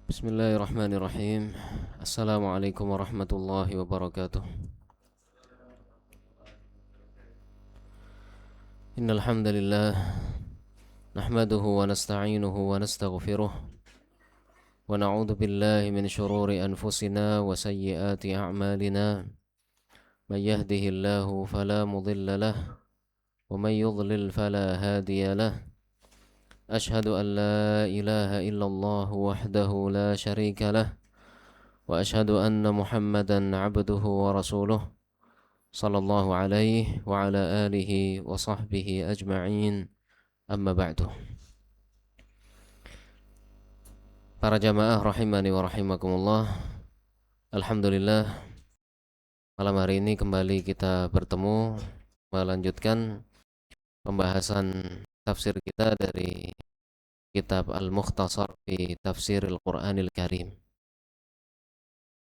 Bismillahirrahmanirrahim. Assalamualaikum warahmatullahi wabarakatuh. Innal hamdalillah nahmaduhu wa nasta'inuhu wa nastaghfiruh wa na'udzu billahi min shururi anfusina wa sayyiati a'malina. May yahdihillahu fala mudilla lahu wa may yudlil fala hadiya lahu. Ashhadu an la ilaha illallah wahdahu la syarika lahu wa ashhadu anna Muhammadan 'abduhu wa rasuluh. Sallallahu alaihi wa ala alihi wa sahbihi ajma'in. Amma ba'du. Para jamaah rahimani wa rahimakumullah. Alhamdulillah, malam hari ini kembali kita bertemu melanjutkan pembahasan tafsir kita dari kitab Al-Mukhtasar fi Tafsiril Qur'anil Karim.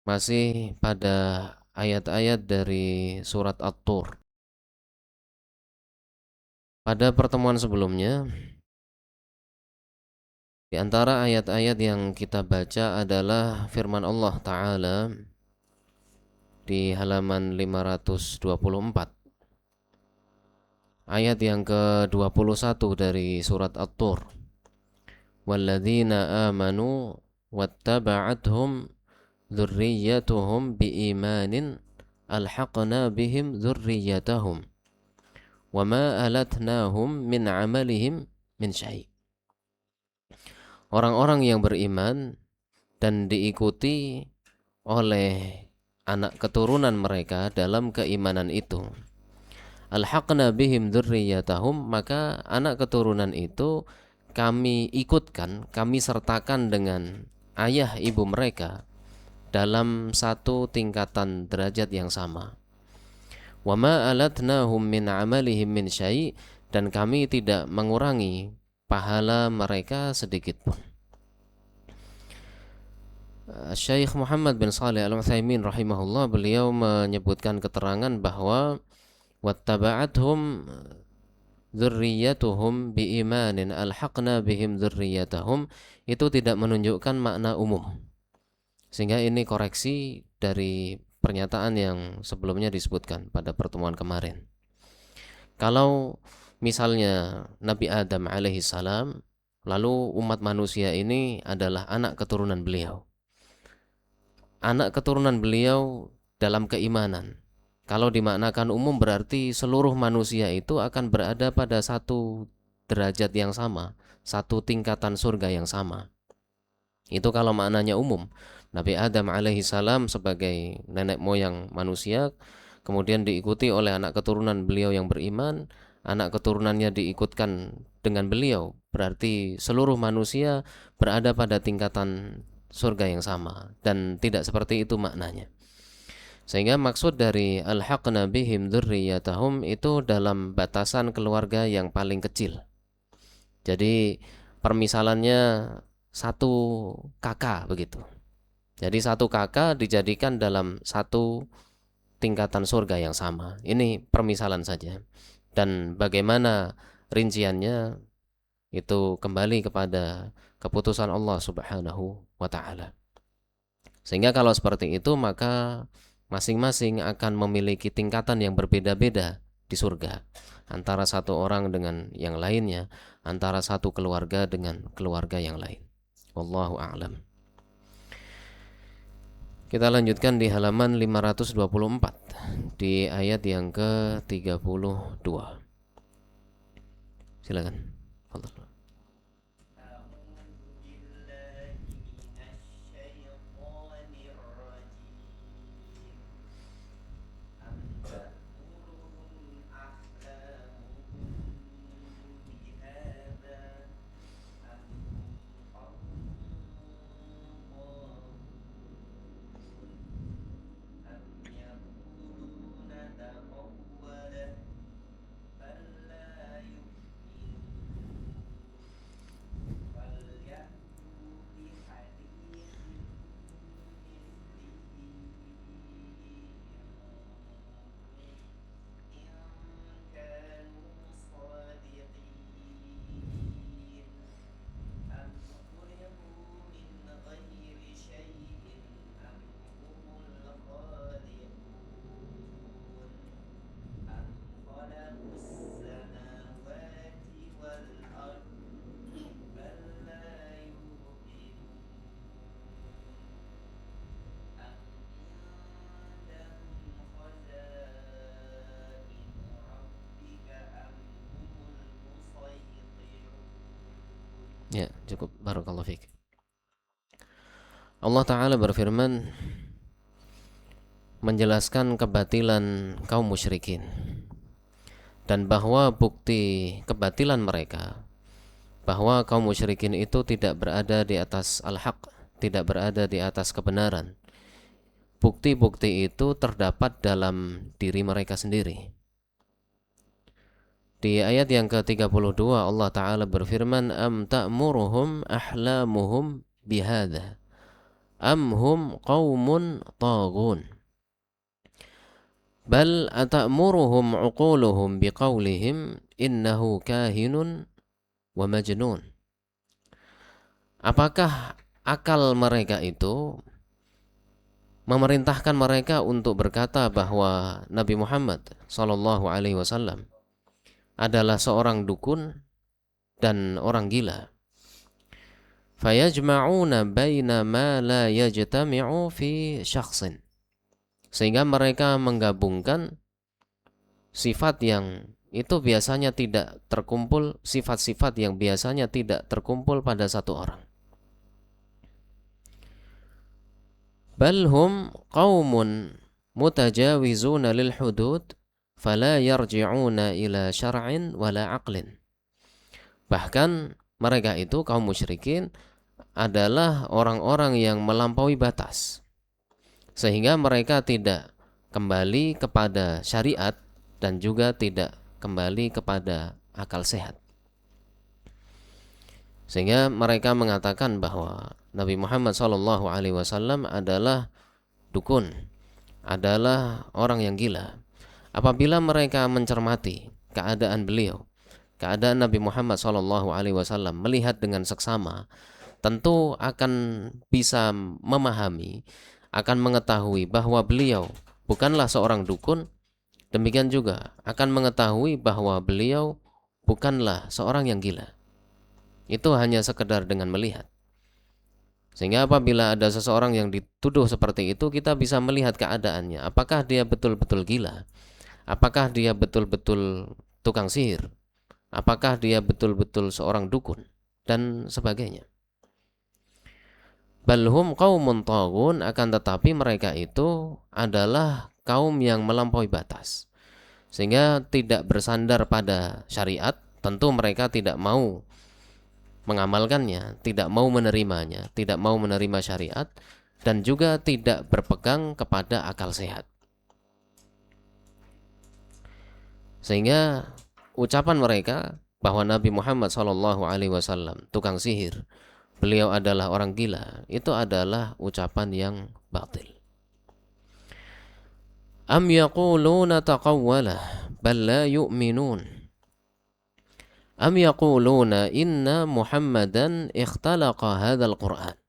Masih pada ayat-ayat dari surat At-Tur. Pada pertemuan sebelumnya, di antara ayat-ayat yang kita baca adalah firman Allah Ta'ala di halaman 524. Ayat yang ke-21 dari surat At-Tur. Walladzina amanu wattaba'athum dzurriyyatuhum biimanin alhaqna bihim dzurriyyatahum wama alatnahum min amalihim min syai'. Orang-orang yang beriman dan diikuti oleh anak keturunan mereka dalam keimanan itu, alhaqna bihim dzurriyyatahum, maka anak keturunan itu kami ikutkan, kami sertakan dengan ayah ibu mereka dalam satu tingkatan derajat yang sama. Wama alatnahum min amalihim min syai', dan kami tidak mengurangi pahala mereka sedikit pun. Syekh Muhammad bin Shalih Al-Utsaimin rahimahullah, beliau menyebutkan keterangan bahwa wattaba'athum dzurriyyatuhum biimanin alhaqna bihim dzurriyyatahum itu tidak menunjukkan makna umum. Sehingga ini koreksi dari pernyataan yang sebelumnya disebutkan pada pertemuan kemarin. Kalau misalnya Nabi Adam alaihi salam, lalu umat manusia ini adalah anak keturunan beliau. Anak keturunan beliau dalam keimanan. Kalau dimaknakan umum berarti seluruh manusia itu akan berada pada satu derajat yang sama, satu tingkatan surga yang sama. Itu kalau maknanya umum. Nabi Adam alaihi salam sebagai nenek moyang manusia, kemudian diikuti oleh anak keturunan beliau yang beriman, anak keturunannya diikutkan dengan beliau, berarti seluruh manusia berada pada tingkatan surga yang sama, dan tidak seperti itu maknanya. Sehingga maksud dari alhaqna bihim dzurriyyatahum itu dalam batasan keluarga yang paling kecil. Jadi permisalannya satu kakak begitu. Jadi satu kakak dijadikan dalam satu tingkatan surga yang sama. Ini permisalan saja. Dan bagaimana rinciannya itu kembali kepada keputusan Allah Subhanahu wa taala. Sehingga kalau seperti itu maka masing-masing akan memiliki tingkatan yang berbeda-beda di surga, antara satu orang dengan yang lainnya, antara satu keluarga dengan keluarga yang lain. Wallahu a'lam. Kita lanjutkan di halaman 524 di ayat yang ke-32. Silakan. Fadhal. Ya, cukup. Barakallahu fiik. Allah Ta'ala berfirman menjelaskan kebatilan kaum musyrikin dan bahwa bukti kebatilan mereka, bahwa kaum musyrikin itu tidak berada di atas al-haq, tidak berada di atas kebenaran. Bukti-bukti itu terdapat dalam diri mereka sendiri. Di ayat yang ke-32 Allah Ta'ala berfirman, am ta'muruhum ahlamuhum bihadha am hum qaumun taghun bal ata'muruhum uquluhum biqaulihim innahu kahinun wa majnun. Apakah akal mereka itu memerintahkan mereka untuk berkata bahwa Nabi Muhammad SAW adalah seorang dukun dan orang gila? Fayajma'una baina ma la yajtami'u fi syakhsin, sehingga mereka menggabungkan sifat yang itu biasanya tidak terkumpul, sifat-sifat yang biasanya tidak terkumpul pada satu orang. Bal hum qaumun mutajawizuna lil hudud fala yarji'una ila syar'in wala aqlin. Bahkan mereka itu kaum musyrikin adalah orang-orang yang melampaui batas, sehingga mereka tidak kembali kepada syariat dan juga tidak kembali kepada akal sehat. Sehingga mereka mengatakan bahwa Nabi Muhammad SAW adalah dukun, adalah orang yang gila. Apabila mereka mencermati keadaan beliau, keadaan Nabi Muhammad SAW, melihat dengan seksama, tentu akan bisa memahami, akan mengetahui bahwa beliau bukanlah seorang dukun. Demikian juga akan mengetahui bahwa beliau bukanlah seorang yang gila. Itu hanya sekedar dengan melihat. Sehingga apabila ada seseorang yang dituduh seperti itu, kita bisa melihat keadaannya. Apakah dia betul-betul gila? Apakah dia betul-betul tukang sihir? Apakah dia betul-betul seorang dukun? Dan sebagainya. Balhum qaumun taghun, akan tetapi mereka itu adalah kaum yang melampaui batas. Sehingga tidak bersandar pada syariat, tentu mereka tidak mau mengamalkannya, tidak mau menerimanya, tidak mau menerima syariat, dan juga tidak berpegang kepada akal sehat. Sehingga ucapan mereka bahwa Nabi Muhammad SAW tukang sihir, beliau adalah orang gila, itu adalah ucapan yang batil. Am yaquluna taqawwalah bal la yu'minun. Am yaquluna inna Muhammadan ikhtalaqa hadzal Qur'an.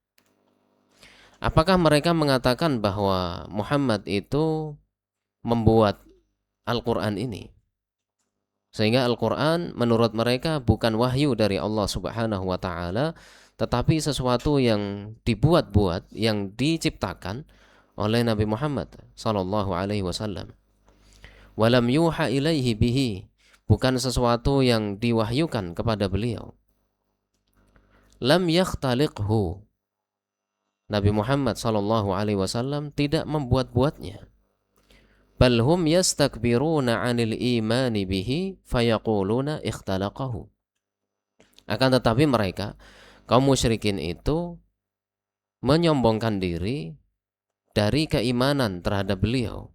Apakah mereka mengatakan bahwa Muhammad itu membuat Al-Qur'an ini? Sehingga Al-Qur'an menurut mereka bukan wahyu dari Allah Subhanahu wa taala, tetapi sesuatu yang dibuat-buat, yang diciptakan oleh Nabi Muhammad sallallahu alaihi wasallam. Walam yuha ilaihi bihi, bukan sesuatu yang diwahyukan kepada beliau. Lam yakhtaliqhu, Nabi Muhammad SAW tidak membuat-buatnya. Bal hum yastakbiruna 'anil imani bihi fayaquluna ikhtalaqahu. Akan tetapi mereka, kaum musyrikin itu menyombongkan diri dari keimanan terhadap beliau.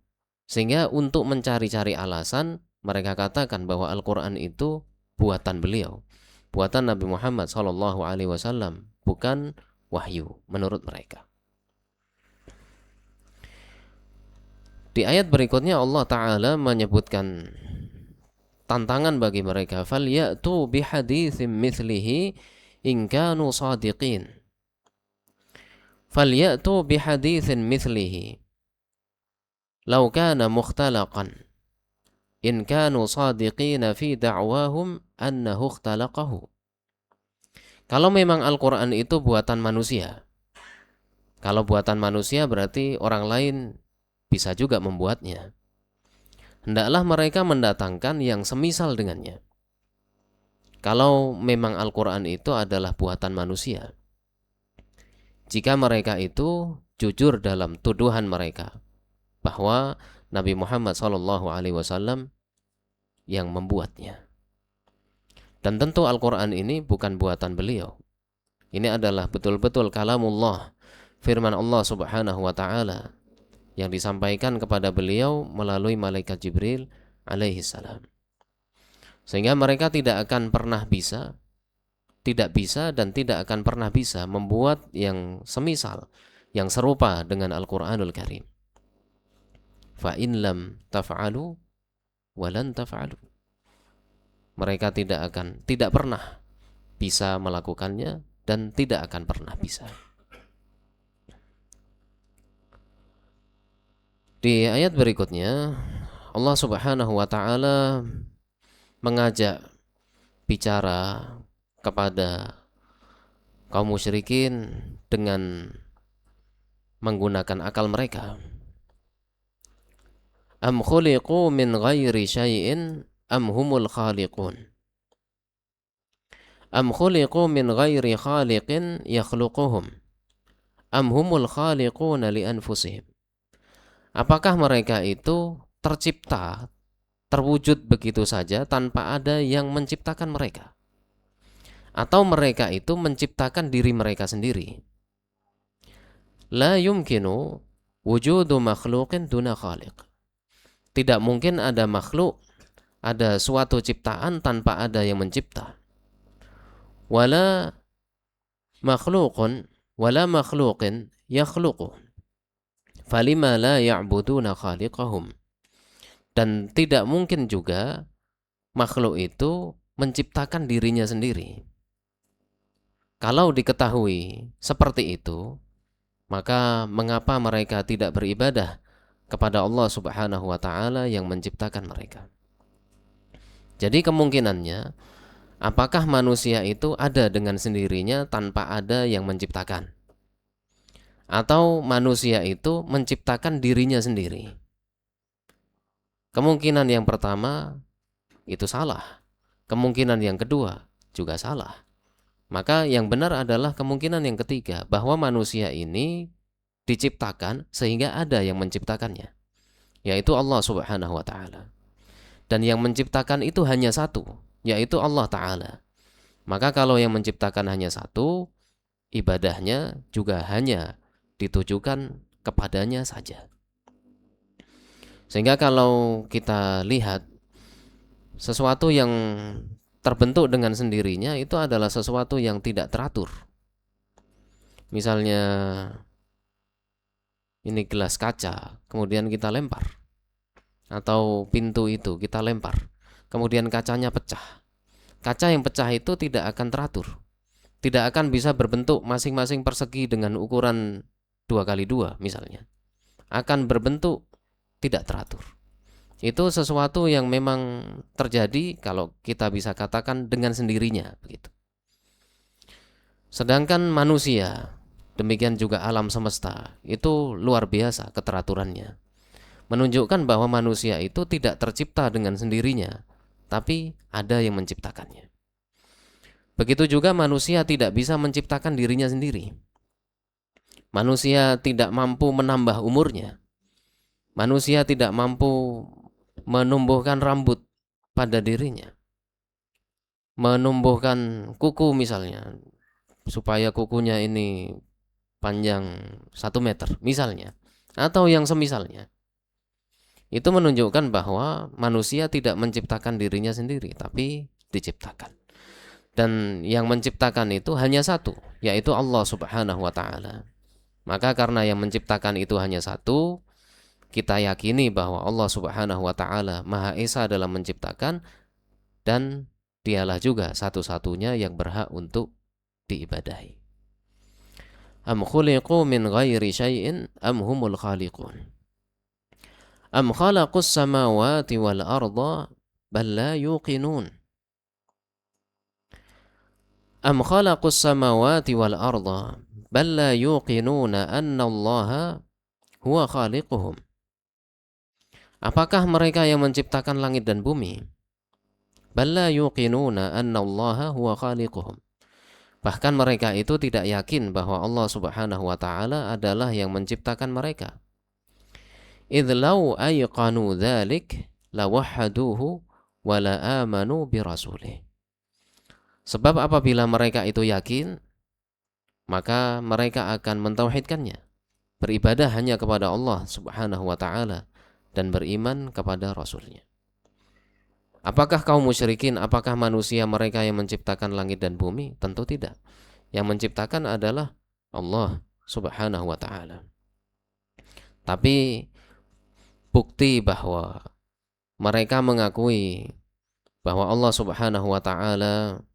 Sehingga untuk mencari-cari alasan, mereka katakan bahwa Al-Quran itu buatan beliau, buatan Nabi Muhammad SAW, bukan wahyu menurut mereka. Di ayat berikutnya Allah Ta'ala menyebutkan tantangan bagi mereka. فَلْيَأْتُوا بِحَدِيثٍ مِثْلِهِ إِنْ كَانُوا صَادِقِينَ. فَلْيَأْتُوا بِحَدِيثٍ مِثْلِهِ لَوْ كَانَ مُخْتَلَقًا إِنْ كَانُوا صَادِقِينَ فِي دَعْوَاهُمْ أَنَّهُ اخْتَلَقَهُ. Kalau memang Al-Quran itu buatan manusia, kalau buatan manusia berarti orang lain bisa juga membuatnya. Hendaklah mereka mendatangkan yang semisal dengannya. kalau memang Al-Quran itu adalah buatan manusia. Jika mereka itu jujur dalam tuduhan mereka bahwa Nabi Muhammad SAW yang membuatnya. Dan tentu Al-Quran ini bukan buatan beliau. Ini adalah betul-betul kalamullah, firman Allah Subhanahu wa Ta'ala yang disampaikan kepada beliau melalui malaikat Jibril alaihi salam. Sehingga mereka tidak akan pernah bisa, tidak bisa dan tidak akan pernah bisa membuat yang semisal, yang serupa dengan Al-Quranul Karim. Fa in lam taf'alu wa lan taf'alu. Mereka tidak pernah bisa melakukannya dan tidak akan pernah bisa. Di ayat berikutnya Allah Subhanahu wa Ta'ala mengajak bicara kepada kaum musyrikin dengan menggunakan akal mereka. Am khuliqu min ghairi syai'in am humul khaliqun. Am khuliqu min ghairi khaliqin yakhluquhum am humul khaliquna li anfusihim. Apakah mereka itu tercipta, terwujud begitu saja tanpa ada yang menciptakan mereka? Atau mereka itu menciptakan diri mereka sendiri? La yumkinu wujudu makhluqin duna khaliq. Tidak mungkin ada makhluk, ada suatu ciptaan tanpa ada yang mencipta. Wala makhluqun wala makhluqin yakhluqu. Falima la ya'buduna khaliqahum. Dan tidak mungkin juga makhluk itu menciptakan dirinya sendiri. Kalau diketahui seperti itu, maka mengapa mereka tidak beribadah kepada Allah Subhanahu wa Ta'ala yang menciptakan mereka? Jadi kemungkinannya, apakah manusia itu ada dengan sendirinya tanpa ada yang menciptakan? Atau manusia itu menciptakan dirinya sendiri? Kemungkinan yang pertama itu salah. Kemungkinan yang kedua juga salah. Maka yang benar adalah kemungkinan yang ketiga, bahwa manusia ini diciptakan sehingga ada yang menciptakannya, yaitu Allah Subhanahu wa Ta'ala. Dan yang menciptakan itu hanya satu, yaitu Allah Ta'ala. Maka kalau yang menciptakan hanya satu, ibadahnya juga hanya ditujukan kepadanya saja. Sehingga kalau kita lihat sesuatu yang terbentuk dengan sendirinya itu adalah sesuatu yang tidak teratur. Misalnya ini gelas kaca, kemudian kita lempar. Atau pintu itu kita lempar, kemudian kacanya pecah. Kaca yang pecah itu tidak akan teratur. Tidak akan bisa berbentuk masing-masing persegi dengan ukuran 2x2 misalnya. Akan berbentuk tidak teratur. Itu sesuatu yang memang terjadi kalau kita bisa katakan dengan sendirinya begitu. Sedangkan manusia, demikian juga alam semesta, itu luar biasa keteraturannya. Menunjukkan bahwa manusia itu tidak tercipta dengan sendirinya, tapi ada yang menciptakannya. Begitu juga manusia tidak bisa menciptakan dirinya sendiri. Manusia tidak mampu menambah umurnya. Manusia tidak mampu menumbuhkan rambut pada dirinya, menumbuhkan kuku misalnya, supaya kukunya ini panjang 1 meter misalnya, atau yang semisalnya. Itu menunjukkan bahwa manusia tidak menciptakan dirinya sendiri, tapi diciptakan. Dan yang menciptakan itu hanya satu, yaitu Allah Subhanahu wa Ta'ala. Maka karena yang menciptakan itu hanya satu, kita yakini bahwa Allah Subhanahu wa Ta'ala Maha Esa dalam menciptakan, dan dialah juga satu-satunya yang berhak untuk diibadahi. Am khuliqu min ghairi syai'in am humul khaliqun. Am khalaqus samawati wal arda bal la yuqinun. Am khalaqus samawati wal arda bal la yuqinuna anna Allaha huwa khaliquhum. Apakah mereka yang menciptakan langit dan bumi? bal la yuqinuna anna Allah huwa khaliquhum. Bahkan mereka itu tidak yakin bahwa Allah Subhanahu wa taala adalah yang menciptakan mereka. Idz law ayqanu dzalik lawahhaduhu wa la amanu bi rasulih. Sebab apabila mereka itu yakin, maka mereka akan mentauhidkannya, beribadah hanya kepada Allah Subhanahu wa taala dan beriman kepada Rasulnya. Apakah kaum musyrikin, apakah manusia mereka yang menciptakan langit dan bumi? Tentu tidak. Yang menciptakan adalah Allah Subhanahu wa taala. Tapi bukti bahwa mereka mengakui bahwa Allah Subhanahu wa taala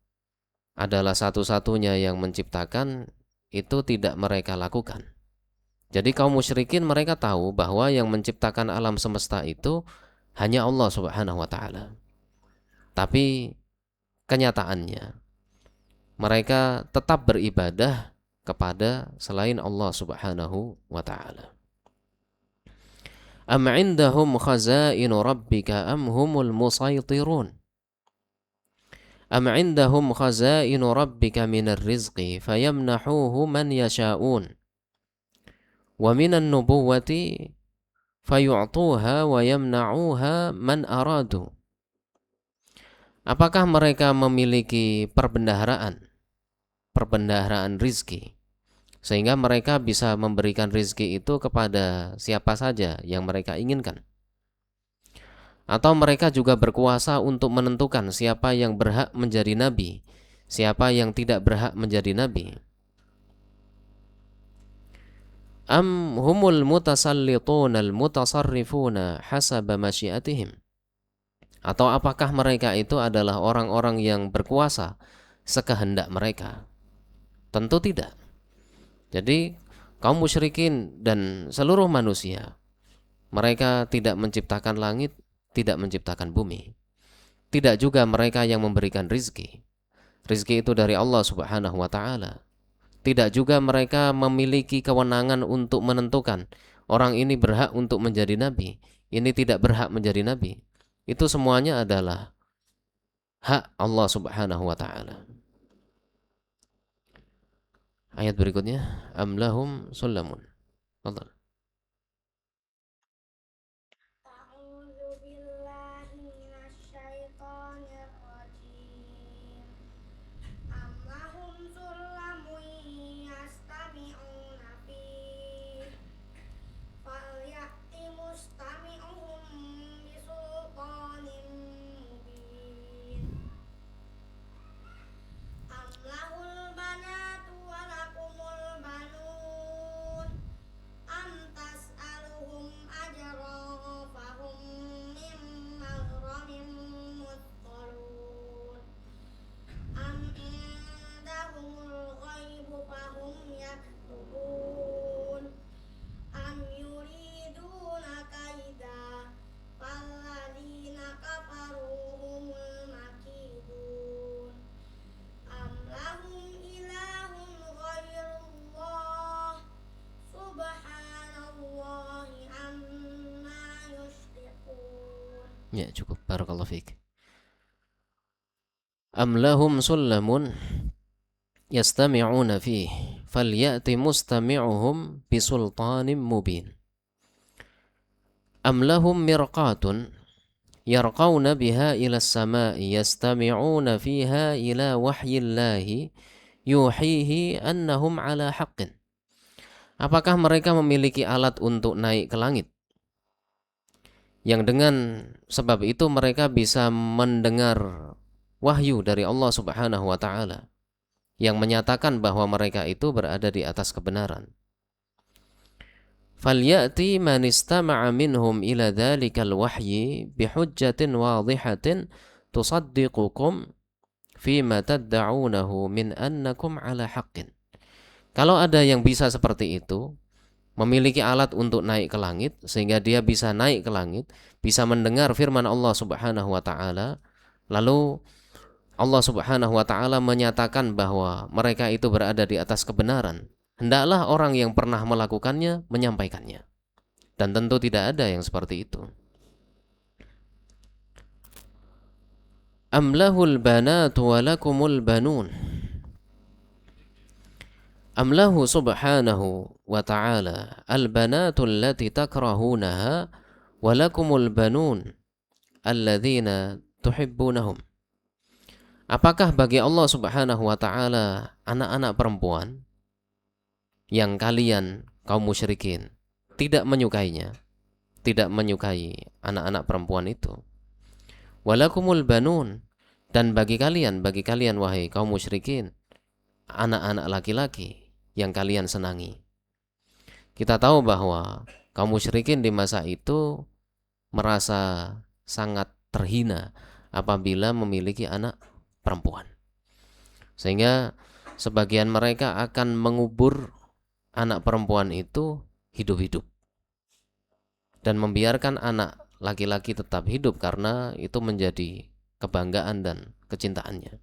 adalah satu-satunya yang menciptakan, itu tidak mereka lakukan. Jadi kaum musyrikin mereka tahu bahwa yang menciptakan alam semesta itu hanya Allah Subhanahu wa taala. Tapi kenyataannya mereka tetap beribadah kepada selain Allah Subhanahu wa taala. Am 'indahum khazainu rabbika am humul musaytirun. Am 'indahum khazainu rabbika minar rizqi fayamnahuhu man yasha'un. Wa minan nubuwati fayu'tuha wa yamna'uha man aradu. Apakah mereka memiliki perbendaharaan rizki, sehingga mereka bisa memberikan rizki itu kepada siapa saja yang mereka inginkan? Atau mereka juga berkuasa untuk menentukan siapa yang berhak menjadi nabi, siapa yang tidak berhak menjadi nabi? Am humul mutasallitun al-mutasarrifuna hasaba masyiatihim. Atau apakah mereka itu adalah orang-orang yang berkuasa sekehendak mereka? Tentu tidak. Jadi kaum musyrikin dan seluruh manusia, mereka tidak menciptakan langit, tidak menciptakan bumi. Tidak juga mereka yang memberikan rizki. Rizki itu dari Allah Subhanahu wa ta'ala. Tidak juga mereka memiliki kewenangan untuk menentukan orang ini berhak untuk menjadi nabi, ini tidak berhak menjadi nabi. Itu semuanya adalah hak Allah Subhanahu wa ta'ala. Ayat berikutnya, am lahum sulamun. Fadhal. Ya, cukup. Barakallahu fiik. Am lahum sullamun yastami'una fihi falyati mustami'uhum bisultanin mubin. Am lahum mirqatun yarqawna biha ila as-sama'i yastami'una fiha ila wahyillahi yuhihi annahum ala haqqin. Apakah mereka memiliki alat untuk naik ke langit, yang dengan sebab itu mereka bisa mendengar wahyu dari Allah Subhanahu wa ta'ala yang menyatakan bahwa mereka itu berada di atas kebenaran? Falyati man istama'a minhum ila dhalikal wahyi bihujjatin wadhihatin tusaddiqukum fima tadda'unahu min annakum ala haqqin. Kalau ada yang bisa seperti itu, memiliki alat untuk naik ke langit, sehingga dia bisa naik ke langit, bisa mendengar firman Allah Subhanahu wa ta'ala, lalu Allah Subhanahu wa ta'ala menyatakan bahwa mereka itu berada di atas kebenaran, hendaklah orang yang pernah melakukannya menyampaikannya. Dan tentu tidak ada yang seperti itu. Am lahul banatu wa lakumul banun. Am lahu subhanahu wa ta'ala al-banatu allati takrahunaha wa lakumul banun alladzina tuhibbunahum. Apakah bagi Allah Subhanahu wa ta'ala anak-anak perempuan yang kalian kaum musyrikin tidak menyukainya, tidak menyukai anak-anak perempuan itu? Walakumul banun, dan bagi kalian wahai kaum musyrikin, anak-anak laki-laki yang kalian senangi. Kita tahu bahwa kaum musyrikin di masa itu merasa sangat terhina apabila memiliki anak perempuan. Sehingga sebagian mereka akan mengubur anak perempuan itu hidup-hidup dan membiarkan anak laki-laki tetap hidup karena itu menjadi kebanggaan dan kecintaannya.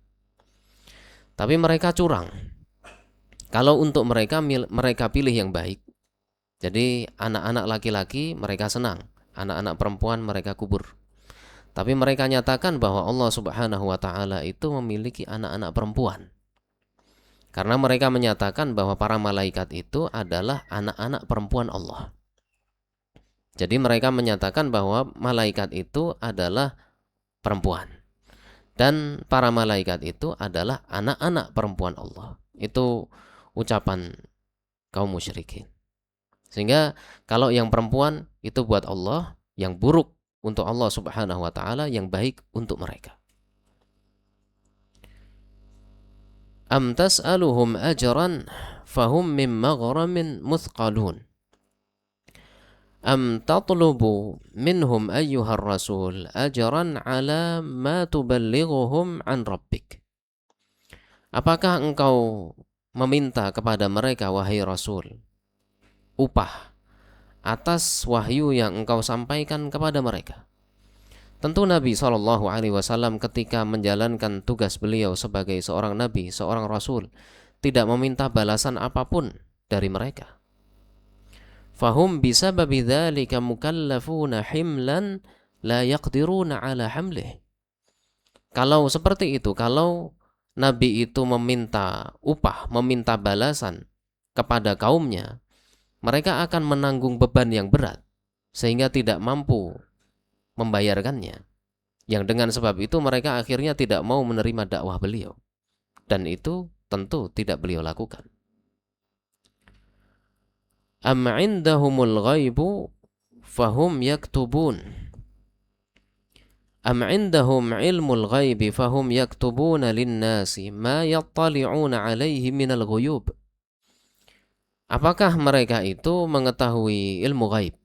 Tapi mereka curang. Kalau untuk mereka pilih yang baik. Jadi anak-anak laki-laki mereka senang, anak-anak perempuan mereka kubur. Tapi mereka nyatakan bahwa Allah Subhanahu wa ta'ala itu memiliki anak-anak perempuan. Karena mereka menyatakan bahwa para malaikat itu adalah anak-anak perempuan Allah. Jadi mereka menyatakan bahwa malaikat itu adalah perempuan. Dan para malaikat itu adalah anak-anak perempuan Allah. Itu ucapan kaum musyrikin. Sehingga kalau yang perempuan itu buat Allah, yang buruk untuk Allah Subhanahu wa ta'ala, yang baik untuk mereka. Am tas'aluhum ajran fahum min maghramin muthqalun. Am tatlubu minhum ayyuhar rasul ajran ala ma tuballighuhum an rabbik. Apakah engkau meminta kepada mereka wahai Rasul upah atas wahyu yang engkau sampaikan kepada mereka? Tentu Nabi SAW ketika menjalankan tugas beliau sebagai seorang Nabi, seorang Rasul, tidak meminta balasan apapun dari mereka. Fahum bisababi dzalika mukallafuna himlan la yaqdiruna ala hamlih. Kalau seperti itu, kalau Nabi itu meminta upah, meminta balasan kepada kaumnya, mereka akan menanggung beban yang berat sehingga tidak mampu membayarkannya. Yang dengan sebab itu mereka akhirnya tidak mau menerima dakwah beliau. Dan itu tentu tidak beliau lakukan. Am indahumul ghaibu fahum yaktubun. Am indahum ilmul ghaibi fahum yaktubuna linnasi ma yattali'una alaihi minal ghuyub. Apakah mereka itu mengetahui ilmu ghaib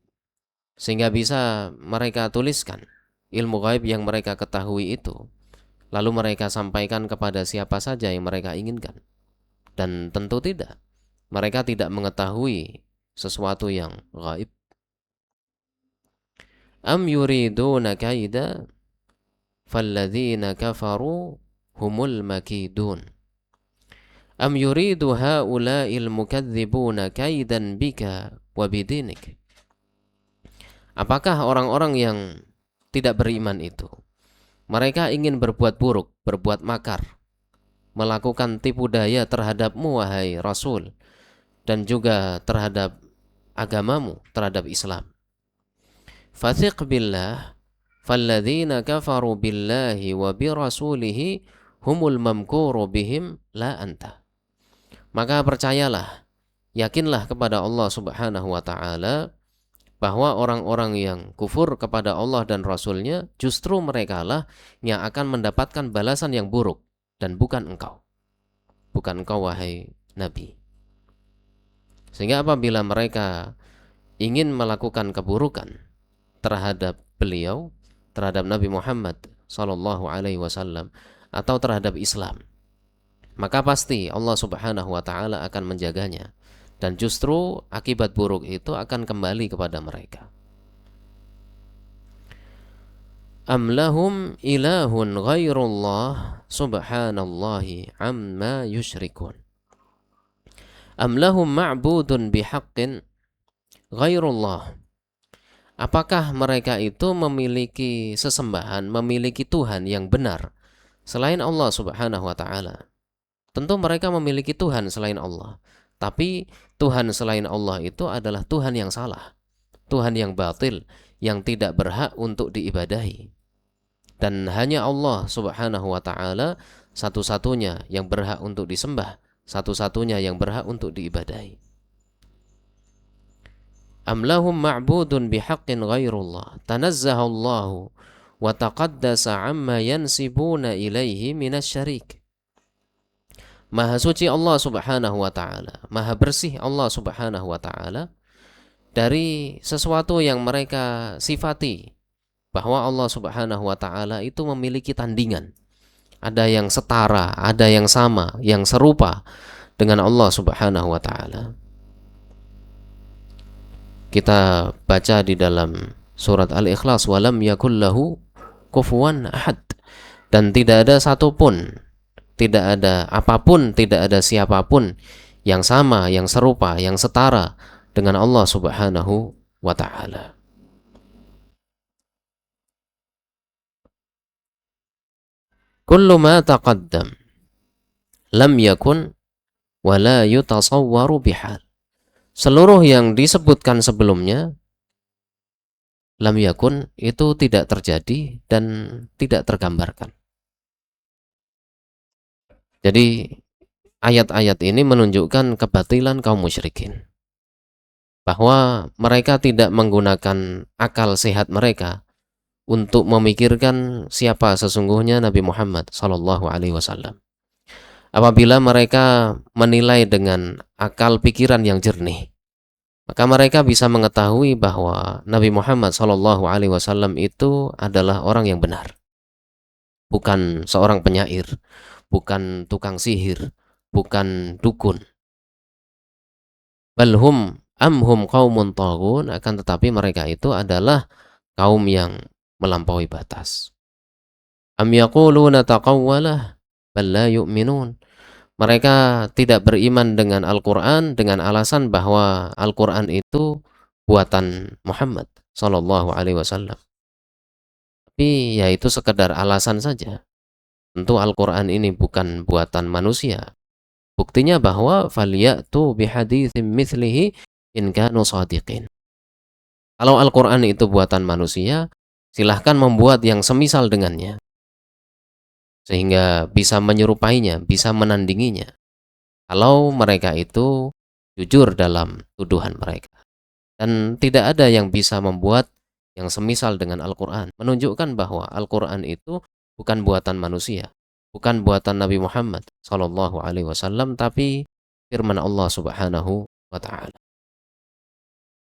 sehingga bisa mereka tuliskan ilmu ghaib yang mereka ketahui itu, lalu mereka sampaikan kepada siapa saja yang mereka inginkan? Dan tentu tidak. Mereka tidak mengetahui sesuatu yang ghaib. Am yuriduna kaida falladzina kafaru humul makidun. Am yuridu haula'il mukadzibuna kaidan bika wa bidinik. Apakah orang-orang yang tidak beriman itu mereka ingin berbuat buruk, berbuat makar, melakukan tipu daya terhadapmu wahai Rasul, dan juga terhadap agamamu, terhadap Islam? Fathiq billah falladzina kafaru billahi wa birasulihi humul mamkuru bihim la anta. Maka percayalah, yakinlah kepada Allah Subhanahu wa ta'ala bahwa orang-orang yang kufur kepada Allah dan Rasulnya justru merekalah yang akan mendapatkan balasan yang buruk, dan bukan engkau. Bukan engkau wahai Nabi. Sehingga apabila mereka ingin melakukan keburukan terhadap beliau, terhadap Nabi Muhammad SAW, atau terhadap Islam, maka pasti Allah Subhanahu wa ta'ala akan menjaganya. Dan justru akibat buruk itu akan kembali kepada mereka. Am lahum ilahun ghairullah subhanallahi amma yusyrikun. Am lahum ma'budun bihaqqin ghairullah. Apakah mereka itu memiliki sesembahan, memiliki Tuhan yang benar selain Allah Subhanahu wa taala. Tentu mereka memiliki Tuhan selain Allah. Tapi Tuhan selain Allah itu adalah Tuhan yang salah, Tuhan yang batil, yang tidak berhak untuk diibadahi. Dan hanya Allah Subhanahu wa taala satu-satunya yang berhak untuk disembah, satu-satunya yang berhak untuk diibadahi. Am lahum ma'budun bihaqqin ghairullah tanazzahallahu wa taqaddasa amma yansibuna ilaihi minasyarik. Maha suci Allah Subhanahu wa taala, maha bersih Allah Subhanahu wa taala dari sesuatu yang mereka sifati, bahwa Allah Subhanahu wa taala itu memiliki tandingan. Ada yang setara, ada yang sama, yang serupa dengan Allah Subhanahu wa taala. Kita baca di dalam surat Al-Ikhlas, walam yakul lahu kufuwan ahad, dan tidak ada satupun, tidak ada apapun, tidak ada siapapun yang sama, yang serupa, yang setara dengan Allah Subhanahu wa taala. Kullu ma taqaddam lam yakun wa la yutasawwaru bihal. Seluruh yang disebutkan sebelumnya lam yakun itu tidak terjadi dan tidak tergambarkan. Jadi ayat-ayat ini menunjukkan kebatilan kaum musyrikin, bahwa mereka tidak menggunakan akal sehat mereka untuk memikirkan siapa sesungguhnya Nabi Muhammad sallallahu alaihi wasallam. Apabila mereka menilai dengan akal pikiran yang jernih, maka mereka bisa mengetahui bahwa Nabi Muhammad sallallahu alaihi wasallam itu adalah orang yang benar, bukan seorang penyair, bukan tukang sihir, bukan dukun. Balhum amhum qaumun taghun, akan tetapi mereka itu adalah kaum yang melampaui batas. Am yaquluna taqawwalah bal la yu'minun. Mereka tidak beriman dengan Al-Qur'an dengan alasan bahwa Al-Qur'an itu buatan Muhammad sallallahu alaihi wasallam. Tapi ya itu sekedar alasan saja. Tentu Al-Qur'an ini bukan buatan manusia. Buktinya bahwa falyatu bihaditsim mithlihi in kanu shadiqin. Kalau Al-Qur'an itu buatan manusia, silahkan membuat yang semisal dengannya, sehingga bisa menyerupainya, bisa menandinginya, kalau mereka itu jujur dalam tuduhan mereka. Dan tidak ada yang bisa membuat yang semisal dengan Al-Qur'an, menunjukkan bahwa Al-Qur'an itu bukan buatan manusia, bukan buatan Nabi Muhammad sallallahu alaihi wasallam, tapi firman Allah Subhanahu wa taala.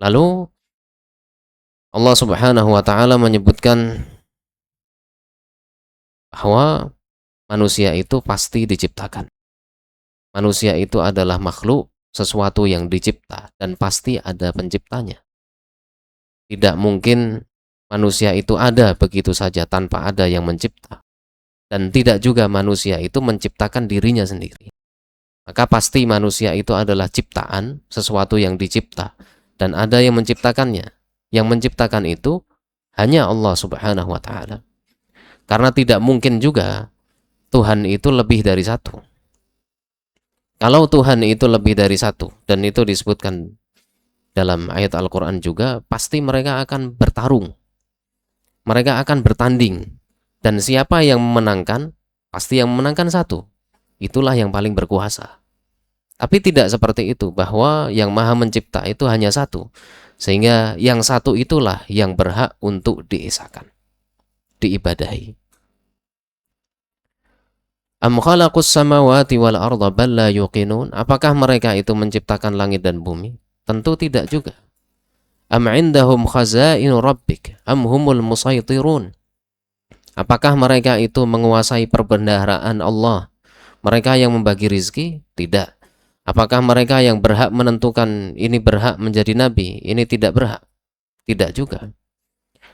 Lalu Allah Subhanahu wa taala menyebutkan bahwa manusia itu pasti diciptakan. Manusia itu adalah makhluk, sesuatu yang dicipta, dan pasti ada penciptanya. Tidak mungkin manusia itu ada begitu saja tanpa ada yang mencipta. Dan tidak juga manusia itu menciptakan dirinya sendiri. Maka pasti manusia itu adalah ciptaan, sesuatu yang dicipta, dan ada yang menciptakannya. Yang menciptakan itu hanya Allah Subhanahu wa taala. Karena tidak mungkin juga Tuhan itu lebih dari satu. Kalau Tuhan itu lebih dari satu, dan itu disebutkan dalam ayat Al-Quran juga, pasti mereka akan bertarung. Mereka akan bertanding. Dan siapa yang memenangkan, pasti yang memenangkan satu. Itulah yang paling berkuasa. Tapi tidak seperti itu, bahwa yang maha mencipta itu hanya satu. Sehingga yang satu itulah yang berhak untuk diesakan, diibadahi. Am khalaqus samawati wal arda bal la yuqinun. Apakah mereka itu menciptakan langit dan bumi? Tentu tidak juga. Am indahum khazainu rabbik am humul musaytirun. Apakah mereka itu menguasai perbendaharaan Allah? Mereka yang membagi rizki? Tidak. Apakah mereka yang berhak menentukan ini berhak menjadi nabi, ini tidak berhak? Tidak juga.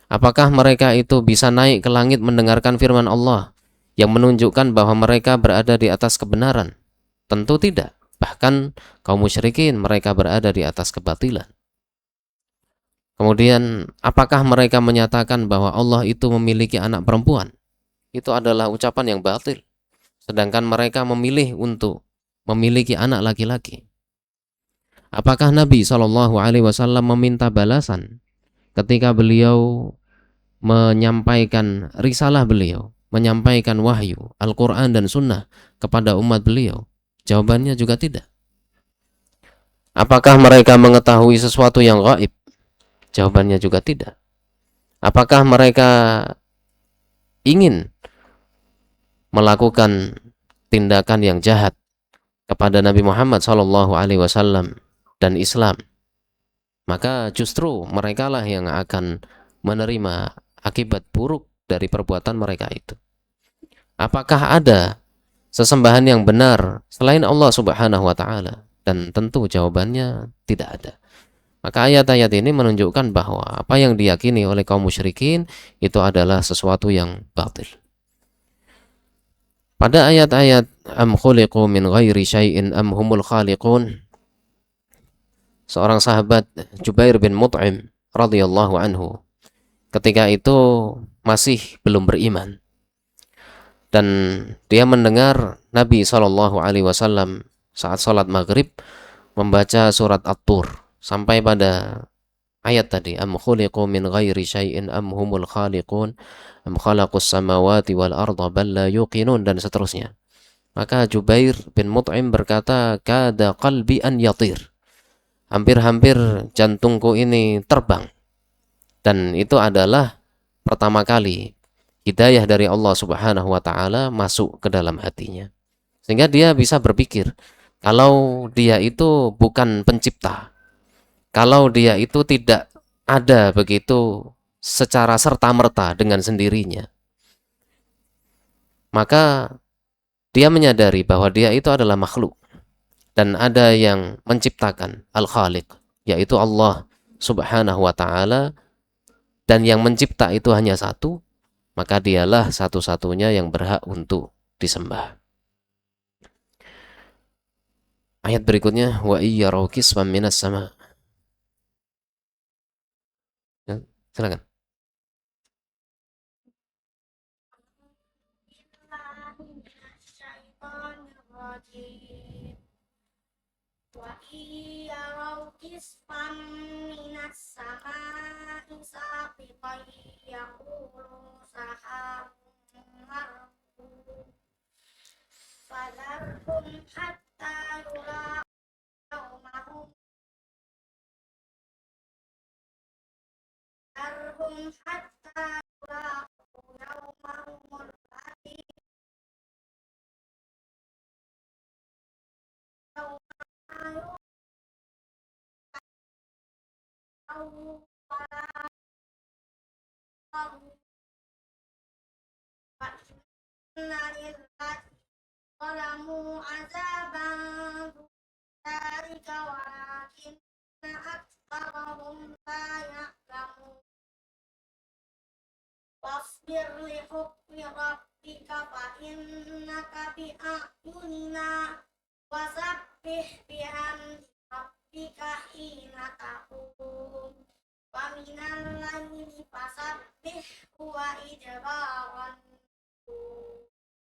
Apakah mereka itu bisa naik ke langit mendengarkan firman Allah yang menunjukkan bahwa mereka berada di atas kebenaran? Tentu tidak. Bahkan kaum musyrikin mereka berada di atas kebatilan. Kemudian apakah mereka menyatakan bahwa Allah itu memiliki anak perempuan? itu adalah ucapan yang batil. Sedangkan mereka memilih untuk memiliki anak laki-laki. Apakah Nabi SAW meminta balasan ketika beliau menyampaikan risalah beliau, menyampaikan wahyu, Al-Quran dan Sunnah kepada umat beliau? Jawabannya juga tidak. Apakah mereka mengetahui sesuatu yang gaib? Jawabannya juga tidak. Apakah mereka ingin melakukan tindakan yang jahat kepada Nabi Muhammad SAW dan Islam? Maka justru merekalah yang akan menerima akibat buruk dari perbuatan mereka itu. Apakah ada sesembahan yang benar selain Allah Subhanahu wa taala? Dan tentu jawabannya tidak ada. Maka ayat-ayat ini menunjukkan bahwa apa yang diyakini oleh kaum musyrikin itu adalah sesuatu yang batil. Pada ayat-ayat am khuliqu min ghairi syai'in am humul khaliqun, seorang sahabat Jubair bin Mut'im radhiyallahu anhu ketika itu masih belum beriman, dan dia mendengar Nabi SAW saat sholat maghrib membaca surat At-Tur sampai pada ayat tadi, am khuliqu min ghairi syai'in am humul khaliqun am khalaqus samawati wal arda bal la yuqinun, dan seterusnya. Maka Jubair bin Mut'im berkata, kada qalbi an yatir, hampir-hampir jantungku ini terbang. Dan itu adalah pertama kali hidayah dari Allah Subhanahu wa taala masuk ke dalam hatinya, sehingga dia bisa berpikir kalau dia itu bukan pencipta, kalau dia itu tidak ada begitu secara serta-merta dengan sendirinya, maka dia menyadari bahwa dia itu adalah makhluk dan ada yang menciptakan, Al-Khaliq, yaitu Allah Subhanahu wa taala, dan yang mencipta itu hanya satu, maka dialah satu-satunya yang berhak untuk disembah. Ayat berikutnya, wa iyyaraw kisfan minas sama. Ya, silakan. Wa iyyaraw kisfan minas sama'i saqitan yaqulu sahabun markum fadharhum hatta yura'umahum darhum hatta yura'u yawmahumul ladzi yawma yura'u wa inna lillahi zalamu azaban dzalika walakinna aktsarahum la ya'lamun. Wasbir li hukmi rabbika fa innaka bi a'yunina wasabbih bihamdi rabbika hina taqum wa minal layli fasabbihhu wa idbaran.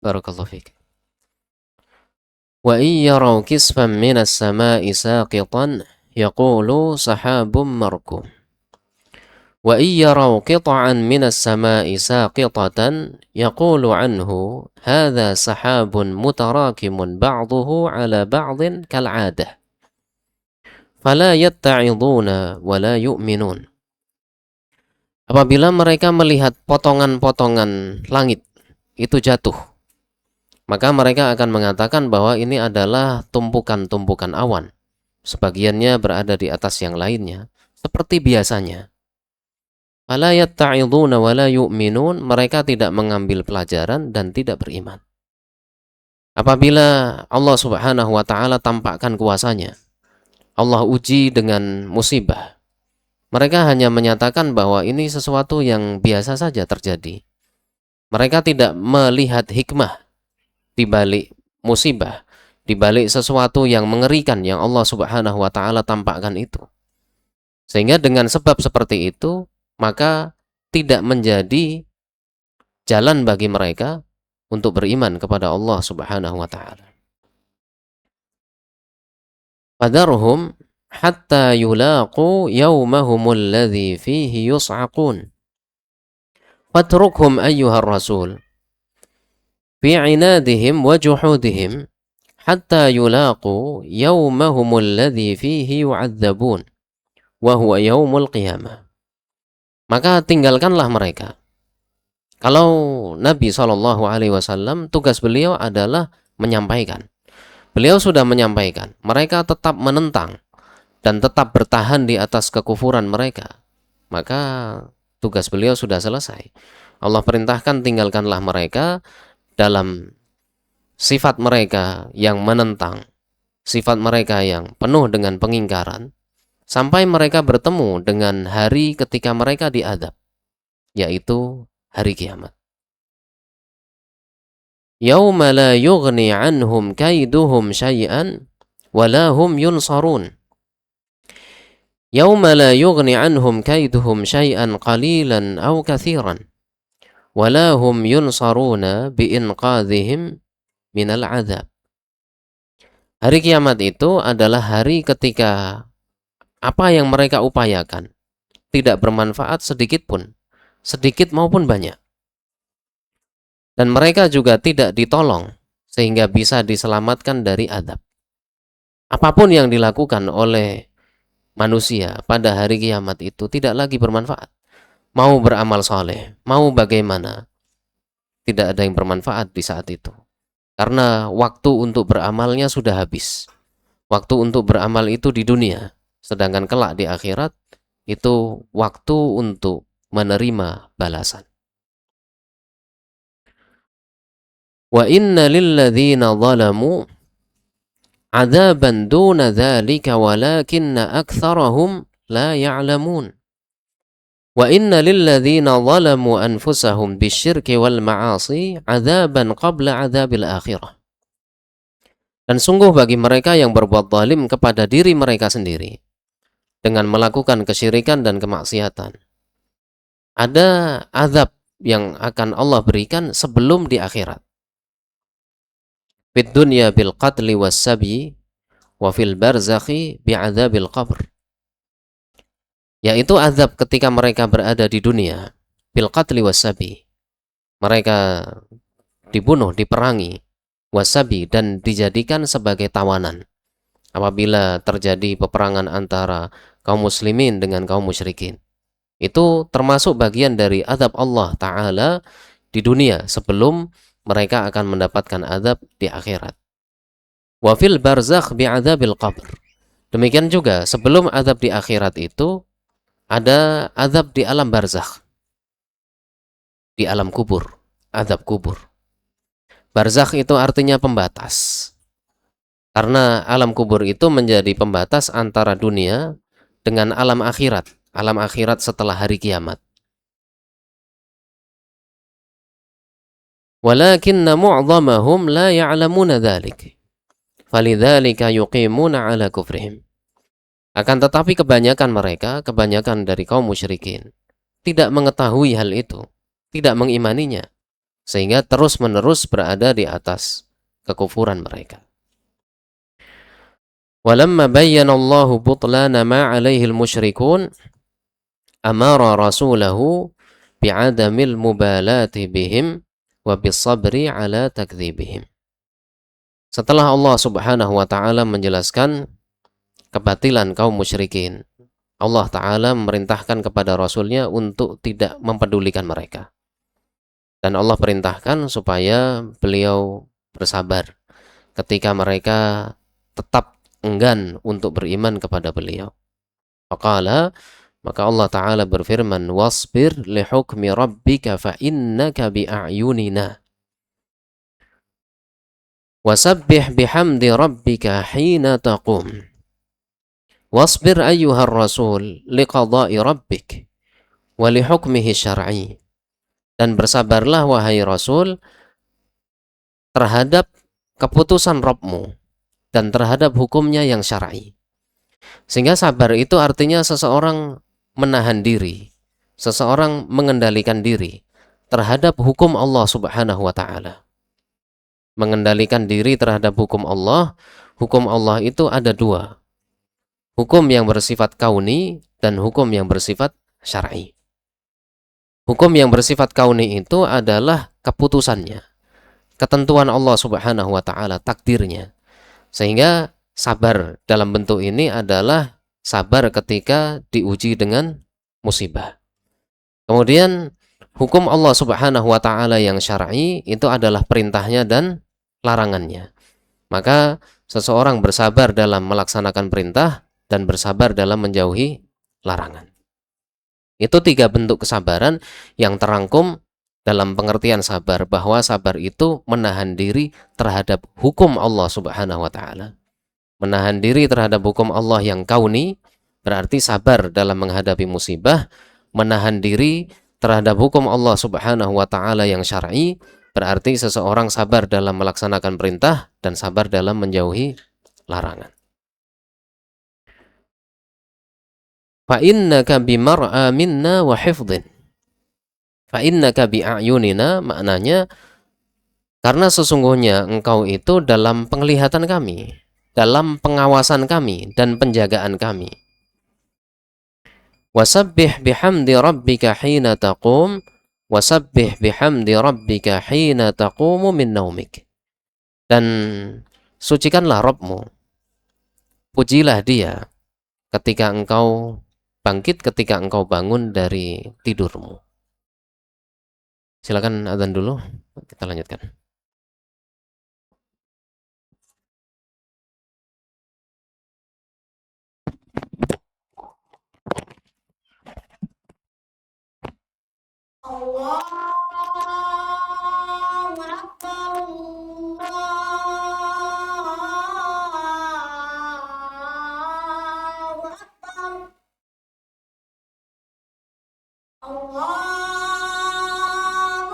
Barakallahu fiik. Wa iyyaraw kisfan minas sama'i saqitan yaqulu sahabun markum. Wa iyyaraw qit'an minas sama'i saqitatan yaqulu anhu hadha sahabun mutarakimun ba'duhu 'ala ba'din kal'adah fala yatta'iduna wa la yu'minun. Apabila mereka melihat potongan-potongan langit itu jatuh, maka mereka akan mengatakan bahwa ini adalah tumpukan-tumpukan awan, sebagiannya berada di atas yang lainnya seperti biasanya. Fala yatta'iduna wa la yu'minun, mereka tidak mengambil pelajaran dan tidak beriman. Apabila Allah Subhanahu wa taala tampakkan kuasanya, Allah uji dengan musibah, mereka hanya menyatakan bahwa ini sesuatu yang biasa saja terjadi. Mereka tidak melihat hikmah di balik musibah, di balik sesuatu yang mengerikan yang Allah Subhanahu wa taala tampakkan itu. Sehingga dengan sebab seperti itu, maka tidak menjadi jalan bagi mereka untuk beriman kepada Allah Subhanahu wa taala. Fadarhum hatta yulaqu yawmahumul ladzi fihi yus'aqun. Fatrukhum ayyuhar rasul fi 'inadihim wa juhudihim hatta yulaqu yawmahumul ladzi fihi yu'adzabun wa huwa yaumul qiyamah. Maka tinggalkanlah mereka. Kalau Nabi SAW, tugas beliau adalah menyampaikan. Beliau sudah menyampaikan, mereka tetap menentang dan tetap bertahan di atas kekufuran mereka. Maka tugas beliau sudah selesai. Allah perintahkan tinggalkanlah mereka dalam sifat mereka yang menentang, sifat mereka yang penuh dengan pengingkaran, sampai mereka bertemu dengan hari ketika mereka diadab, yaitu hari kiamat. Yauma la yughni anhum kaiduhum syai'an wala hum yunsarun. Yauma la yughni anhum kaiduhum syai'an qalilan aw katsiran wala hum yunsaruna biinqadhihim minal adzab. Hari kiamat itu adalah hari ketika apa yang mereka upayakan tidak bermanfaat sedikit pun, sedikit maupun banyak. Dan mereka juga tidak ditolong sehingga bisa diselamatkan dari azab. Apapun yang dilakukan oleh manusia pada hari kiamat itu tidak lagi bermanfaat. Mau beramal soleh, mau bagaimana, tidak ada yang bermanfaat di saat itu. Karena waktu untuk beramalnya sudah habis. Waktu untuk beramal itu di dunia. Sedangkan kelak di akhirat itu waktu untuk menerima balasan. Wa inna lilladzina zalamu adzaban duna dzalika walakinna aktsarahum la ya'lamun. Wa inna lilladzina zalamu anfusahum bisyirki wal ma'asi adzaban qabla adzabil akhirah. Dan sungguh bagi mereka yang berbuat zalim kepada diri mereka sendiri dengan melakukan kesyirikan dan kemaksiatan, ada azab yang akan Allah berikan sebelum di akhirat. Fid dunya bil qatli was sabi wa fil barzakhi bi'adzabil qabr. Yaitu azab ketika mereka berada di dunia bil qatli was sabi. Mereka dibunuh, diperangi, wasabi, dan dijadikan sebagai tawanan apabila terjadi peperangan antara kaum muslimin dengan kaum musyrikin. Itu termasuk bagian dari azab Allah Ta'ala di dunia sebelum mereka akan mendapatkan azab di akhirat. Wa fil barzakh bi'adzabil qabr. Demikian juga sebelum azab di akhirat itu ada azab di alam barzakh, di alam kubur, azab kubur. Barzakh itu artinya pembatas. Karena alam kubur itu menjadi pembatas antara dunia dengan alam akhirat setelah hari kiamat. Walakinna mu'dhamahum la ya'lamuna dzalik. Falidzalika yuqimuna 'ala kufrihim. Akan tetapi kebanyakan dari kaum musyrikin tidak mengetahui hal itu, tidak mengimaninya, sehingga terus-menerus berada di atas kekufuran mereka. Walamma bayyana Allahu butlana ma 'alaihi al-musyrikun amara rasulahu bi'adamil mubalati bihim wa bisabri 'ala takdzibihim. Setelah Allah Subhanahu wa taala menjelaskan kebatilan kaum musyrikin, Allah Ta'ala memerintahkan kepada Rasulnya untuk tidak mempedulikan mereka. Dan Allah perintahkan supaya beliau bersabar ketika mereka tetap enggan untuk beriman kepada beliau. Faqala, maka Allah Ta'ala berfirman, wasbir li hukmi rabbika fa innaka bi'ayunina wasabbih bihamdi rabbika hina taqum. Wasbir ayyuhar rasul liqada'i rabbik wa lihukmihi syar'i. Dan bersabarlah wahai Rasul terhadap keputusan Rabbmu dan terhadap hukumnya yang syar'i. Sehingga sabar itu artinya seseorang menahan diri, seseorang mengendalikan diri, terhadap hukum Allah Subhanahu wa taala. Mengendalikan diri terhadap hukum Allah. Hukum Allah itu ada dua. Hukum yang bersifat kauni dan hukum yang bersifat syar'i. Hukum yang bersifat kauni itu adalah keputusannya, ketentuan Allah Subhanahu wa taala, takdirnya. Sehingga sabar dalam bentuk ini adalah sabar ketika diuji dengan musibah. Kemudian hukum Allah Subhanahu wa taala yang syar'i itu adalah perintahnya dan larangannya. Maka seseorang bersabar dalam melaksanakan perintah dan bersabar dalam menjauhi larangan. Itu tiga bentuk kesabaran yang terangkum dalam pengertian sabar, bahwa sabar itu menahan diri terhadap hukum Allah Subhanahu wa taala. Menahan diri terhadap hukum Allah yang kauni berarti sabar dalam menghadapi musibah. Menahan diri terhadap hukum Allah Subhanahu wa taala yang syar'i berarti seseorang sabar dalam melaksanakan perintah dan sabar dalam menjauhi larangan. Fa innaka bimar'a minna wa hifdhin. Fa innaka bi'ayunina, maknanya karena sesungguhnya engkau itu dalam penglihatan kami, dalam pengawasan kami dan penjagaan kami. Wasabbih bihamdi rabbika hina taqum, wasabbih bihamdi rabbika hina taqumu min naumik. Dan sucikanlah Rabbmu, pujilah Dia ketika engkau bangkit, ketika engkau bangun dari tidurmu. Silakan adzan dulu, kita lanjutkan. Allahu Akbar, Allahu Akbar, Allahu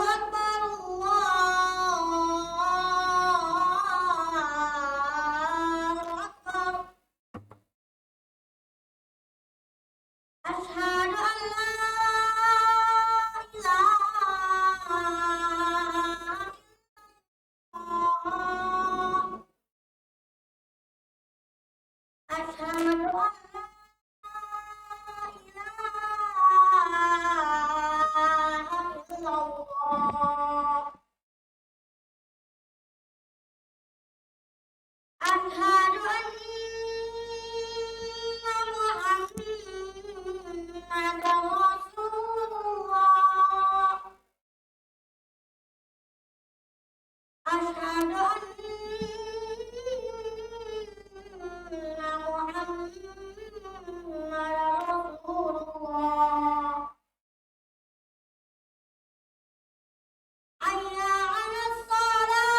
Akbar, Allahu Akbar. Asyhadu an la ilaha illallah. Asyhadu an la ilaha illallah. Asyhadu anna Muhammadar Rasulullah. Asyhadu anna Muhammadar Rasulullah. Hayya 'alas shalah.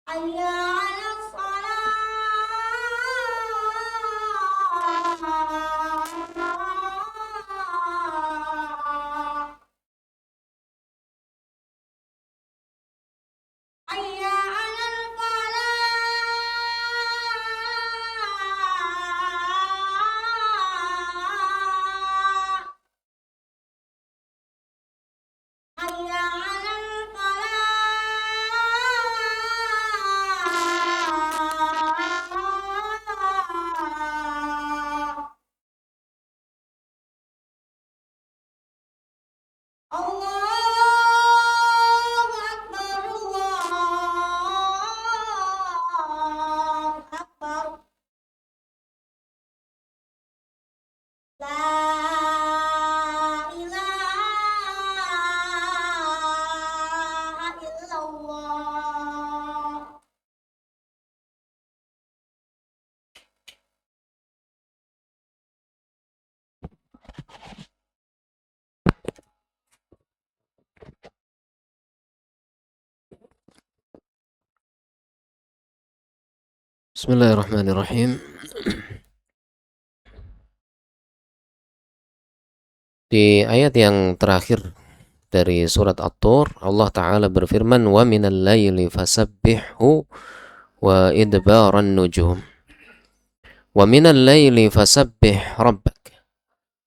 Hayya 'alas shalah. Hayya 'alal falah. Hayya 'alal falah. Allahu Akbar, Allahu Akbar. La ilaha illallah. Bismillahirrahmanirrahim. Di ayat yang terakhir dari surat At-Tur, Allah Ta'ala berfirman, wa minal laili fasabbihhu wa idbaran nujum wa minal laili fasabbih rabbak,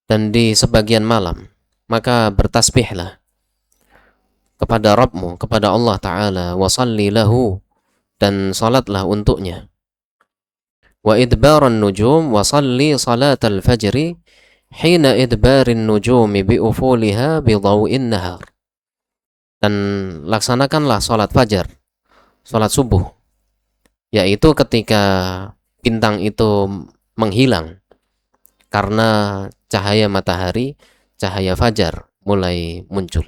dan di sebagian malam maka bertasbihlah kepada Rabbmu, kepada Allah Ta'ala, wa salli lahu, dan salatlah untuknya, wa idbaran nujum, wa salli salatal fajri hina idbarin nujumi bi ufuliha bi dhaw'in nahar, dan laksanakanlah salat fajar, salat subuh, yaitu ketika bintang itu menghilang karena cahaya matahari, cahaya fajar mulai muncul.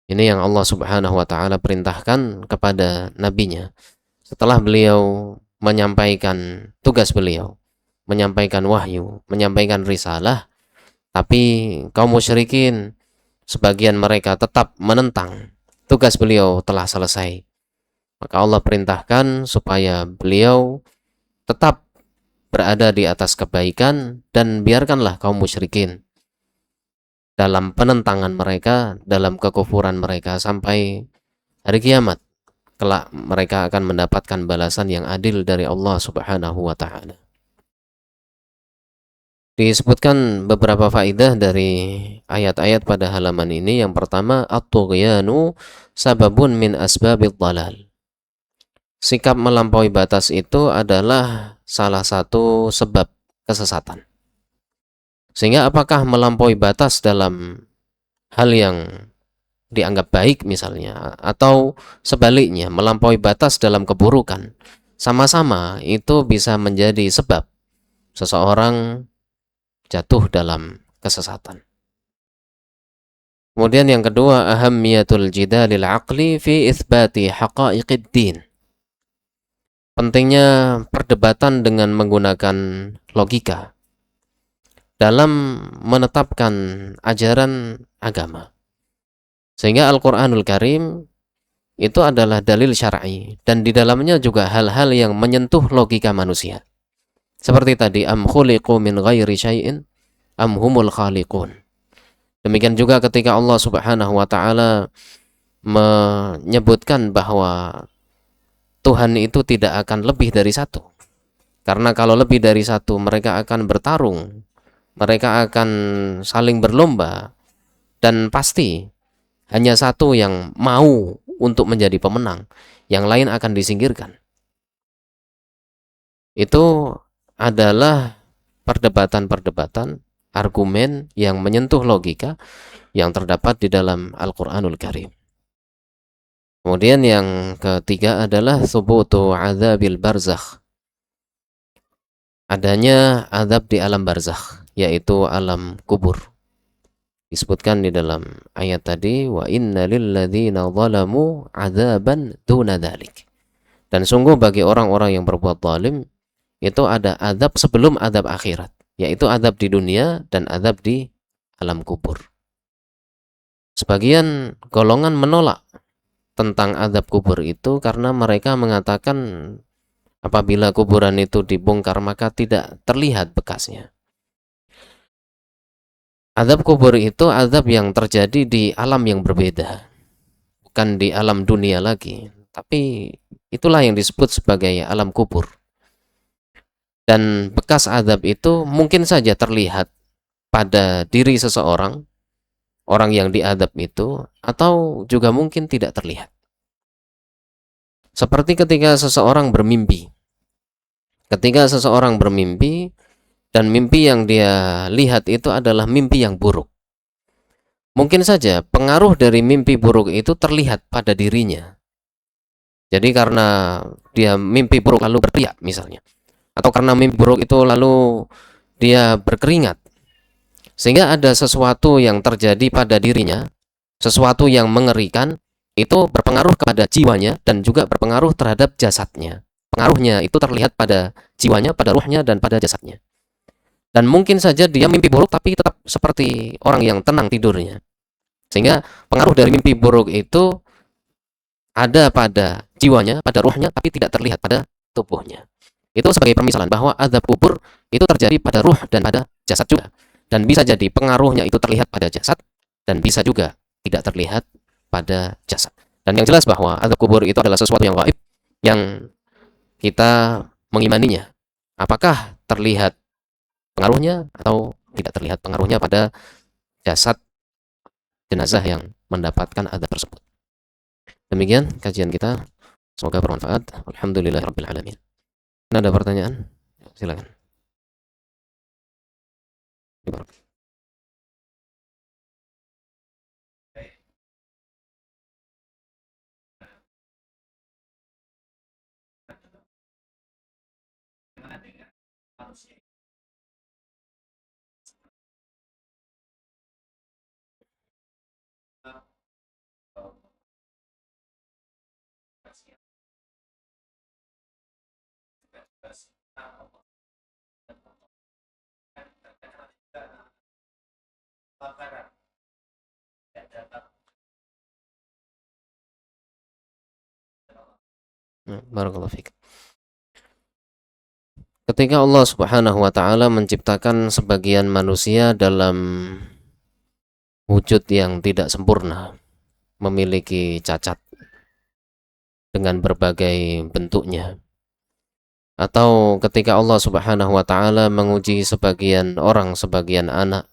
Ini yang Allah Subhanahu wa Ta'ala perintahkan kepada nabinya setelah beliau menyampaikan tugas beliau, menyampaikan wahyu, menyampaikan risalah, tapi kaum musyrikin sebagian mereka tetap menentang tugas beliau telah selesai. Maka Allah perintahkan supaya beliau tetap berada di atas kebaikan, dan biarkanlah kaum musyrikin dalam penentangan mereka, dalam kekufuran mereka sampai hari kiamat. Kelak mereka akan mendapatkan balasan yang adil dari Allah Subhanahu wa Ta'ala. Disebutkan beberapa faidah dari ayat-ayat pada halaman ini. Yang pertama, at-tughyanu sababun min asbabil dhalal. Sikap melampaui batas itu adalah salah satu sebab kesesatan. Sehingga apakah melampaui batas dalam hal yang dianggap baik misalnya, atau sebaliknya melampaui batas dalam keburukan, sama-sama itu bisa menjadi sebab seseorang jatuh dalam kesesatan. Kemudian yang kedua, ahammiyatul jidalil aqli fi itsbati haqa'iqid din. Pentingnya perdebatan dengan menggunakan logika dalam menetapkan ajaran agama. Sehingga Al-Quranul Karim itu adalah dalil syar'i, dan di dalamnya juga hal-hal yang menyentuh logika manusia. Seperti tadi, am khuliqu min ghairi syai'in am humul khaliqun. Demikian juga ketika Allah Subhanahu wa Ta'ala menyebutkan bahwa Tuhan itu tidak akan lebih dari satu. Karena kalau lebih dari satu, mereka akan bertarung, mereka akan saling berlomba, dan pasti hanya satu yang mau untuk menjadi pemenang, yang lain akan disingkirkan. Itu adalah perdebatan-perdebatan, argumen yang menyentuh logika yang terdapat di dalam Al-Quranul Karim. Kemudian yang ketiga adalah thubutu adzabil barzakh. Adanya azab di alam barzakh, yaitu alam kubur. Disebutkan di dalam ayat tadi, wa inna lilladzina zalamu adzaban duna dzalik. Dan sungguh bagi orang-orang yang berbuat zalim itu ada azab sebelum azab akhirat, yaitu azab di dunia dan azab di alam kubur. Sebagian golongan menolak tentang azab kubur itu karena mereka mengatakan apabila kuburan itu dibongkar maka tidak terlihat bekasnya. Azab kubur itu azab yang terjadi di alam yang berbeda, bukan di alam dunia lagi, tapi itulah yang disebut sebagai alam kubur. Dan bekas azab itu mungkin saja terlihat pada diri seseorang, orang yang diazab itu, atau juga mungkin tidak terlihat. Seperti ketika seseorang bermimpi. Ketika seseorang bermimpi dan mimpi yang dia lihat itu adalah mimpi yang buruk, mungkin saja pengaruh dari mimpi buruk itu terlihat pada dirinya. Jadi karena dia mimpi buruk lalu berteriak misalnya, atau karena mimpi buruk itu lalu dia berkeringat, sehingga ada sesuatu yang terjadi pada dirinya, sesuatu yang mengerikan, itu berpengaruh kepada jiwanya dan juga berpengaruh terhadap jasadnya. Pengaruhnya itu terlihat pada jiwanya, pada ruhnya, dan pada jasadnya. Dan mungkin saja dia mimpi buruk tapi tetap seperti orang yang tenang tidurnya. Sehingga pengaruh dari mimpi buruk itu ada pada jiwanya, pada ruhnya, tapi tidak terlihat pada tubuhnya. Itu sebagai permisalan bahwa azab kubur itu terjadi pada ruh dan pada jasad juga. Dan bisa jadi pengaruhnya itu terlihat pada jasad, dan bisa juga tidak terlihat pada jasad. Dan yang jelas bahwa azab kubur itu adalah sesuatu yang gaib, yang kita mengimaninya. Apakah terlihat pengaruhnya atau tidak terlihat pengaruhnya pada jasad jenazah yang mendapatkan adab tersebut. Demikian kajian kita. Semoga bermanfaat. Alhamdulillahirabbil alamin. Ada pertanyaan? Silakan. Barakallahu fiik. Ketika Allah Subhanahu wa taala menciptakan sebagian manusia dalam wujud yang tidak sempurna, memiliki cacat dengan berbagai bentuknya. Atau ketika Allah Subhanahu wa taala menguji sebagian orang, sebagian anak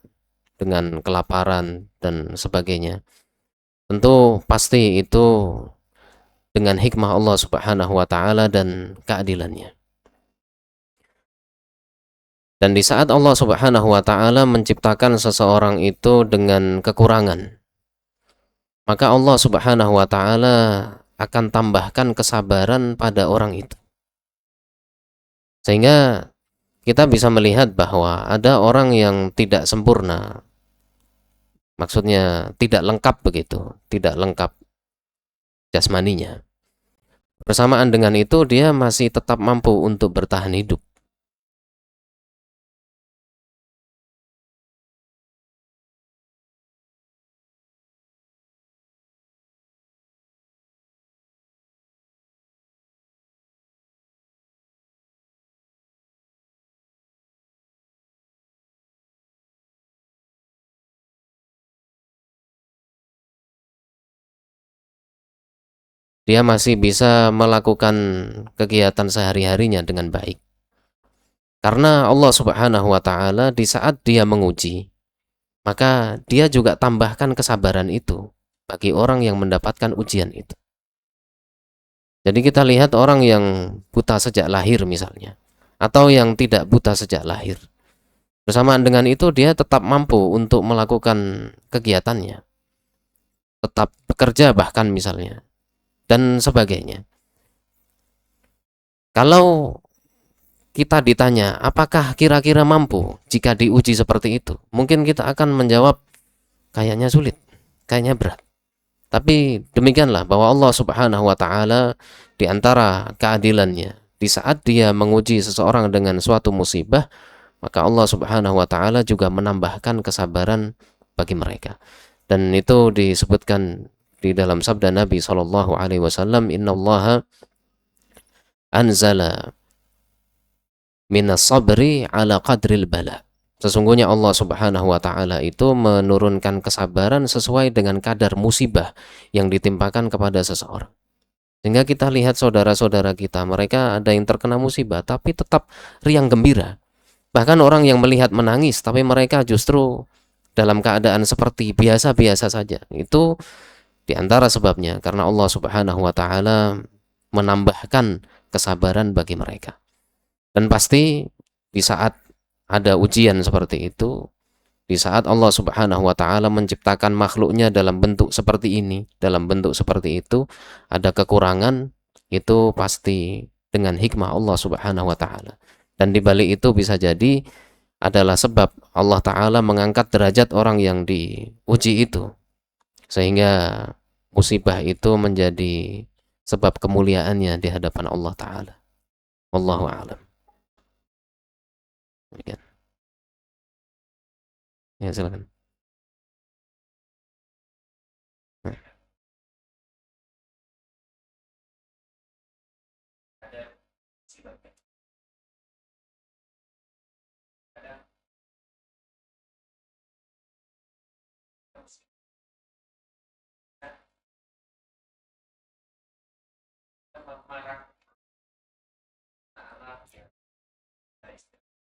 dengan kelaparan dan sebagainya. Tentu pasti itu dengan hikmah Allah Subhanahu wa taala dan keadilannya. Dan di saat Allah Subhanahu wa taala menciptakan seseorang itu dengan kekurangan, maka Allah Subhanahu wa taala akan tambahkan kesabaran pada orang itu. Sehingga kita bisa melihat bahwa ada orang yang tidak sempurna, maksudnya tidak lengkap begitu, tidak lengkap jasmaninya. Bersamaan dengan itu dia masih tetap mampu untuk bertahan hidup. Dia masih bisa melakukan kegiatan sehari-harinya dengan baik. Karena Allah Subhanahu wa taala di saat dia menguji, maka dia juga tambahkan kesabaran itu bagi orang yang mendapatkan ujian itu. Jadi kita lihat orang yang buta sejak lahir misalnya, atau yang tidak buta sejak lahir. Bersamaan dengan itu dia tetap mampu untuk melakukan kegiatannya, tetap bekerja bahkan misalnya, dan sebagainya. Kalau kita ditanya, apakah kira-kira mampu jika diuji seperti itu? Mungkin kita akan menjawab, kayaknya sulit, kayaknya berat. Tapi demikianlah bahwa Allah Subhanahu wa taala di antara keadilannya, di saat dia menguji seseorang dengan suatu musibah, maka Allah Subhanahu wa taala juga menambahkan kesabaran bagi mereka. Dan itu disebutkan di dalam sabda Nabi sallallahu alaihi wasallam, "Innallaha anzala minas sabri ala qadril bala." Sesungguhnya Allah Subhanahu wa taala itu menurunkan kesabaran sesuai dengan kadar musibah yang ditimpakan kepada seseorang. Sehingga kita lihat saudara-saudara kita, mereka ada yang terkena musibah tapi tetap riang gembira. Bahkan orang yang melihat menangis tapi mereka justru dalam keadaan seperti biasa-biasa saja. Itu diantara sebabnya karena Allah Subhanahu wa taala menambahkan kesabaran bagi mereka. Dan pasti di saat ada ujian seperti itu, di saat Allah Subhanahu wa taala menciptakan makhluknya dalam bentuk seperti ini, dalam bentuk seperti itu, ada kekurangan, itu pasti dengan hikmah Allah Subhanahu wa taala. Dan di balik itu bisa jadi adalah sebab Allah taala mengangkat derajat orang yang diuji itu, sehingga musibah itu menjadi sebab kemuliaannya di hadapan Allah taala. Wallahu a'lam. Demikian. Ya, silakan.